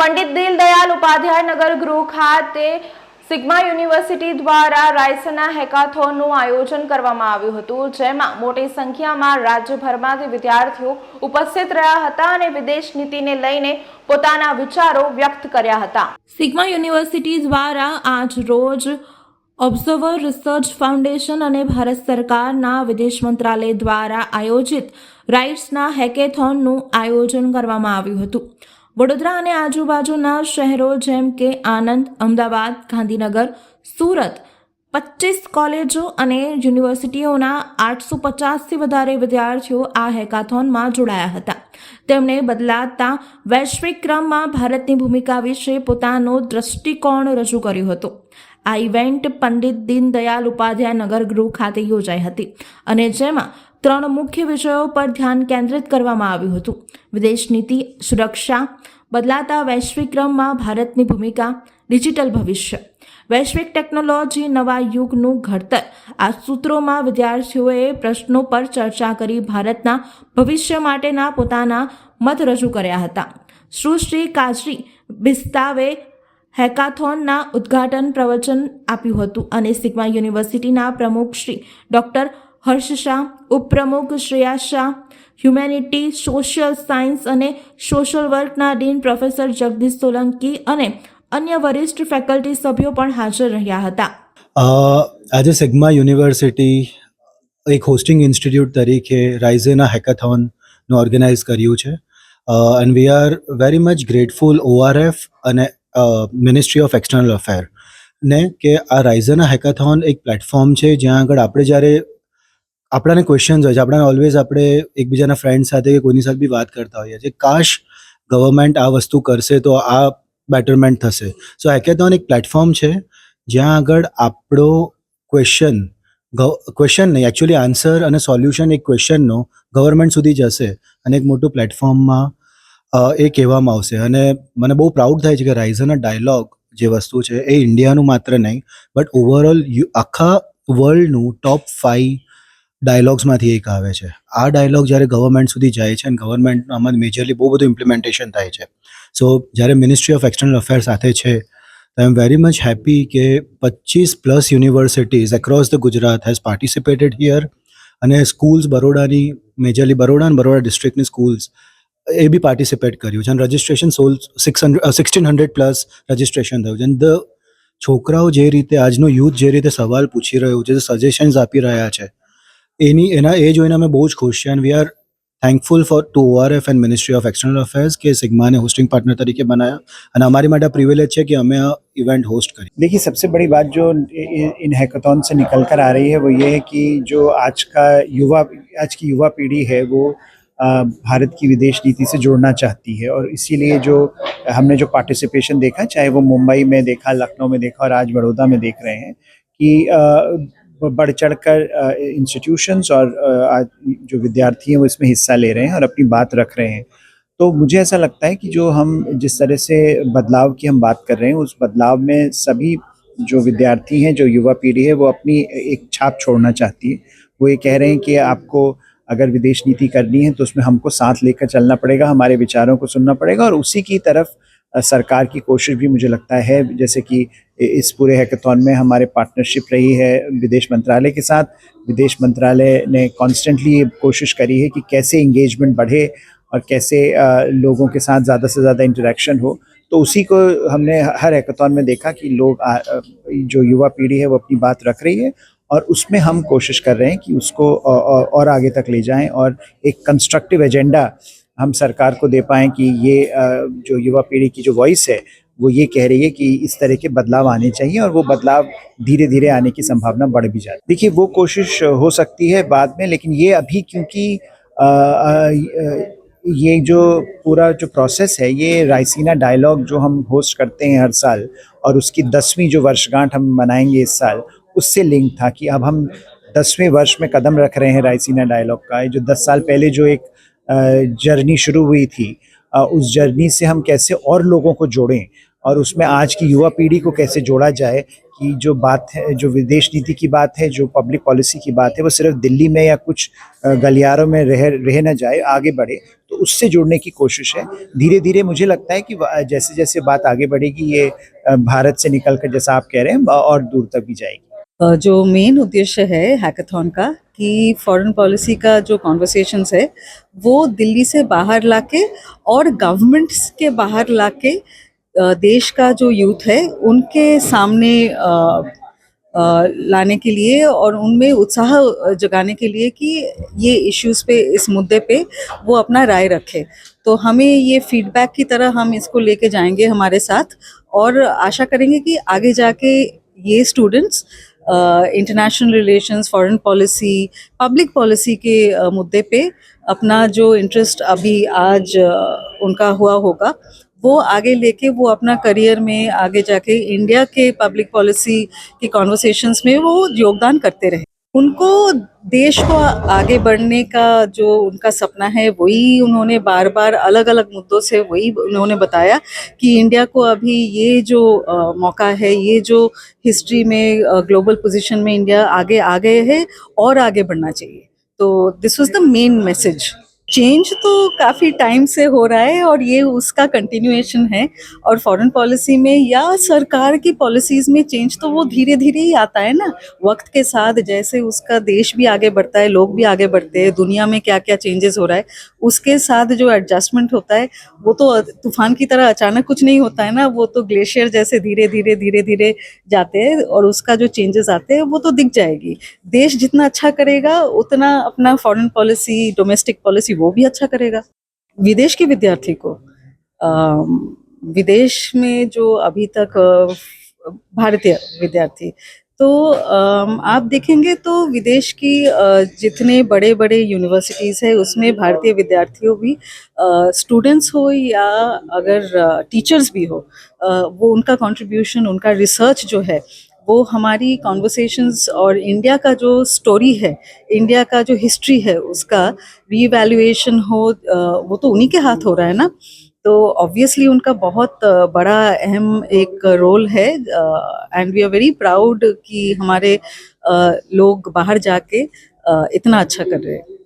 પંડિત દીનદયાલ ઉપાધ્યાય નગર ગૃહ ખાતે sigma university દ્વારા રાયસના હેકાથોનનું આયોજન કરવામાં આવ્યું હતું, જેમાં મોટી સંખ્યામાં રાજ્યભરમાંથી વિદ્યાર્થીઓ ઉપસ્થિત રહ્યા હતા અને વિદેશ નીતિને લઈને પોતાના વિચારો વ્યક્ત કર્યા હતા. સિગ્મા યુનિવર્સિટી દ્વારા આજ રોજ ઓબ્ઝર્વર રિસર્ચ ફાઉન્ડેશન અને ભારત સરકારના વિદેશ મંત્રાલય દ્વારા આયોજિત રાઇટ્સના હેકેથોનનું આયોજન કરવામાં આવ્યું હતું. વડોદરા અને આજુબાજુના શહેરો જેમ કે આણંદ, અમદાવાદ, ગાંધીનગર, સુરત 25 કોલેજો અને યુનિવર્સિટીઓના 850થી વધારે વિદ્યાર્થીઓ આ હેકાથોનમાં જોડાયા હતા. તેમણે બદલાતા વૈશ્વિક ક્રમમાં ભારતની ભૂમિકા વિશે પોતાનો દૃષ્ટિકોણ રજૂ કર્યો હતો. આ ઇવેન્ટ પંડિત દીનદયાલ ઉપાધ્યાય નગર ગૃહ ખાતે યોજાઈ હતી અને જેમાં 3 મુખ્ય વિષયો પર ધ્યાન કેન્દ્રિત કરવામાં આવ્યું હતું: વિદેશ નીતિ, સુરક્ષા, બદલાતા વૈશ્વિક ક્રમમાં ભારતની ભૂમિકા, ડિજિટલ ભવિષ્ય, વૈશ્વિક ટેકનોલોજી, નવા યુગનું ઘડતર. આ સૂત્રોમાં વિદ્યાર્થીઓએ પ્રશ્નો પર ચર્ચા કરી ભારતના ભવિષ્ય માટેના પોતાના મત રજૂ કર્યા હતા. સુશ્રી કાજરી બિસ્તાવે હેકાથોનના ઉદ્ઘાટન પ્રવચન આપ્યું હતું અને સિગ્મા યુનિવર્સિટીના પ્રમુખ શ્રી ડૉક્ટર હર્ષ શાહ, ઉપપ્રમુખ Shreya Shah, humanity, social science અને સોશિયલ વર્કના ડીન પ્રોફેસર જગદીશ સોલંકી અને અન્ય વરિષ્ઠ ફેકલ્ટી સભ્યો પણ હાજર રહ્યા હતા. આજે સિગ્મા યુનિવર્સિટી એક હોસ્ટિંગ ઇન્સ્ટિટ્યૂટ તરીકે રાઇઝેના હેકાથોનનું ઓર્ગેનાઇઝ કર્યું છે and we are very much grateful ORF અને મિનિસ્ટ્રી ઓફ એક્સટર્નલ અફેર ને કે આ રાઇઝેના હેકાથોન એક પ્લેટફોર્મ છે જ્યાં આગળ આપણે જ્યારે આપણાને ક્વેશ્ચન્સ હોય છે, આપણાને ઓલવેઝ આપણે એકબીજાના ફ્રેન્ડ સાથે કે કોઈની સાથે બી વાત કરતા હોઈએ છીએ, કાશ ગવર્મેન્ટ આ વસ્તુ કરશે તો આ બેટરમેન્ટ થશે. સો હેકેથોન એક પ્લેટફોર્મ છે જ્યાં આગળ આપણો ક્વેશ્ચન નહીં, એકચ્યુઅલી આન્સર અને સોલ્યુશન એક ક્વેશ્ચનનો ગવર્મેન્ટ સુધી જશે અને એક મોટું પ્લેટફોર્મમાં એ કહેવામાં આવશે. અને મને બહુ પ્રાઉડ થાય છે કે રાઇઝેના ડાયલોગ જે વસ્તુ છે એ ઇન્ડિયાનું માત્ર નહીં બટ ઓવરઓલ આખા વર્લ્ડનું ટોપ 5 ડાયલોગ્સમાંથી એક આવે છે. આ ડાયલોગ જ્યારે ગવર્મેન્ટ સુધી જાય છે અને ગવર્મેન્ટ આમાં મેજરલી બહુ બધું ઇમ્પ્લિમેન્ટેશન થાય છે. સો જ્યારે મિનિસ્ટ્રી ઓફ એક્સટર્નલ અફેર સાથે છે તો આઈ એમ વેરી મચ હેપી કે 25+ universities across the Gujarat has participated here અને સ્કૂલ્સ બરોડાની મેજરલી બરોડા અને બરોડા ડિસ્ટ્રિક્ટની સ્કૂલ્સ એ બી પાર્ટિસિપેટ કર્યું છે અને રજિસ્ટ્રેશન 1600+ રજિસ્ટ્રેશન થયું છે. અને ધ છોકરાઓ જે રીતે આજનું યુથ જે રીતે સવાલ પૂછી રહ્યું છે, સજેશન્સ આપી રહ્યા છે, એના એ જોઈને અમે બહુ જ ખુશ છે. And we are thankful two ORF and ministry of external affairs કે સિગ્માને હોસ્ટિંગ पार्टनर तरीके बनाया અને हमारी માટે પ્રિવિલેજ છે કે અમે આ इवेंट होस्ट करें. देखिए, सबसे बड़ी बात जो इन हैकाथॉन से निकल कर आ रही है वो ये है कि जो आज की युवा पीढ़ी है वो भारत की विदेश नीति से जुड़ना चाहती है और इसीलिए जो हमने जो पार्टिसिपेशन देखा, चाहे वो मुंबई में देखा, लखनऊ में देखा और आज बड़ौदा में देख रहे हैं कि बढ़ चढ़ कर इंस्टीट्यूशंस और आज जो विद्यार्थी हैं वो इसमें हिस्सा ले रहे हैं और अपनी बात रख रहे हैं. तो मुझे ऐसा लगता है कि जो हम जिस तरह से बदलाव की हम बात कर रहे हैं उस बदलाव में सभी जो विद्यार्थी हैं, जो युवा पीढ़ी है वो अपनी एक छाप छोड़ना चाहती है. वो ये कह रहे हैं कि आपको अगर विदेश नीति करनी है तो उसमें हमको साथ लेकर चलना पड़ेगा, हमारे विचारों को सुनना पड़ेगा और उसी की तरफ सरकार की कोशिश भी मुझे लगता है. जैसे कि इस पूरे हैकाथॉन में हमारे पार्टनरशिप रही है विदेश मंत्रालय के साथ. विदेश मंत्रालय ने कॉन्स्टेंटली ये कोशिश करी है कि कैसे इंगेजमेंट बढ़े और कैसे लोगों के साथ ज़्यादा से ज़्यादा इंटरेक्शन हो. तो उसी को हमने हर हैकाथॉन में देखा कि लोग जो युवा पीढ़ी है वो अपनी बात रख रही है और उसमें हम कोशिश कर रहे हैं कि उसको और आगे तक ले जाएं और एक कंस्ट्रक्टिव एजेंडा हम सरकार को दे पाएँ कि ये जो युवा पीढ़ी की जो वॉइस है वो ये कह रही है कि इस तरह के बदलाव आने चाहिए और वो बदलाव धीरे धीरे आने की संभावना बढ़ भी जाती है. देखिए, वो कोशिश हो सकती है बाद में, लेकिन ये अभी क्योंकि ये जो पूरा जो प्रोसेस है ये राइसीना डायलॉग जो हम होस्ट करते हैं हर साल और उसकी 10वीं जो वर्षगांठ हम मनाएंगे इस साल, उससे लिंक था कि अब हम 10वें वर्ष में कदम रख रहे हैं राइसीना डायलॉग का. जो 10 साल पहले जो एक जर्नी शुरू हुई थी, उस जर्नी से हम कैसे और लोगों को जोड़ें और उसमें आज की युवा पीढ़ी को कैसे जोड़ा जाए कि जो बात है, जो विदेश नीति की बात है, जो पब्लिक पॉलिसी की बात है, वो सिर्फ दिल्ली में या कुछ गलियारों में रह न जाए, आगे बढ़े। तो उससे जुड़ने की कोशिश है। धीरे धीरे मुझे लगता है कि जैसे जैसे बात आगे बढ़ेगी, ये भारत से निकल कर, जैसा आप कह रहे हैं, और दूर तक भी जाएगी। जो मेन उद्देश्य है हैकाथॉन का कि फॉरेन पॉलिसी का जो कॉन्वर्सेशंस है वो दिल्ली से बाहर लाके और गवर्नमेंट्स के बाहर लाके देश का जो यूथ है उनके सामने लाने के लिए और उनमें उत्साह जगाने के लिए कि ये इश्यूज पे, इस मुद्दे पे वो अपना राय रखे। तो हमें ये फीडबैक की तरह हम इसको लेके जाएंगे हमारे साथ और आशा करेंगे कि आगे जाके ये students international relations, foreign policy, public policy के मुद्दे पे अपना जो इंटरेस्ट अभी आज उनका हुआ होगा वो आगे लेके वो अपना करियर में आगे जाके इंडिया के पब्लिक पॉलिसी की कॉन्वर्सेशंस में वो योगदान करते रहे। उनको देश को आगे बढ़ने का जो उनका सपना है वही उन्होंने बार बार अलग अलग मुद्दों से वही उन्होंने बताया कि इंडिया को अभी ये जो मौका है, ये जो हिस्ट्री में ग्लोबल पोजीशन में इंडिया आगे आ गए है और आगे बढ़ना चाहिए। तो this was the main message. Change तो काफ़ी टाइम से हो रहा है और ये उसका कंटिन्यूएशन है। और फॉरेन पॉलिसी में या सरकार की पॉलिसीज़ में चेंज तो वो धीरे धीरे ही आता है ना, वक्त के साथ। जैसे उसका देश भी आगे बढ़ता है, लोग भी आगे बढ़ते हैं, दुनिया में क्या क्या चेंजेस हो रहा है, उसके साथ जो एडजस्टमेंट होता है वो तो तूफान की तरह अचानक कुछ नहीं होता है ना, वो तो ग्लेशियर जैसे धीरे धीरे जाते हैं और उसका जो चेंजेस आते हैं वो तो दिख जाएगी। देश जितना अच्छा करेगा उतना अपना फॉरेन पॉलिसी, डोमेस्टिक पॉलिसी वो भी अच्छा करेगा। विदेश के विद्यार्थी को विदेश में जो अभी तक भारतीय विद्यार्थी तो आप देखेंगे तो विदेश की जितने बड़े बड़े यूनिवर्सिटीज़ है उसमें भारतीय विद्यार्थियों भी स्टूडेंट्स हो या अगर टीचर्स भी हो, वो उनका कंट्रीब्यूशन, उनका रिसर्च जो है वो हमारी कॉन्वर्सेशंस और इंडिया का जो स्टोरी है, इंडिया का जो हिस्ट्री है उसका रीवैल्यूएशन हो, वो तो उन्हीं के हाथ हो रहा है ना। तो ऑब्वियसली उनका बहुत बड़ा अहम एक रोल है and we are very proud कि हमारे लोग बाहर जाके इतना अच्छा कर रहे हैं।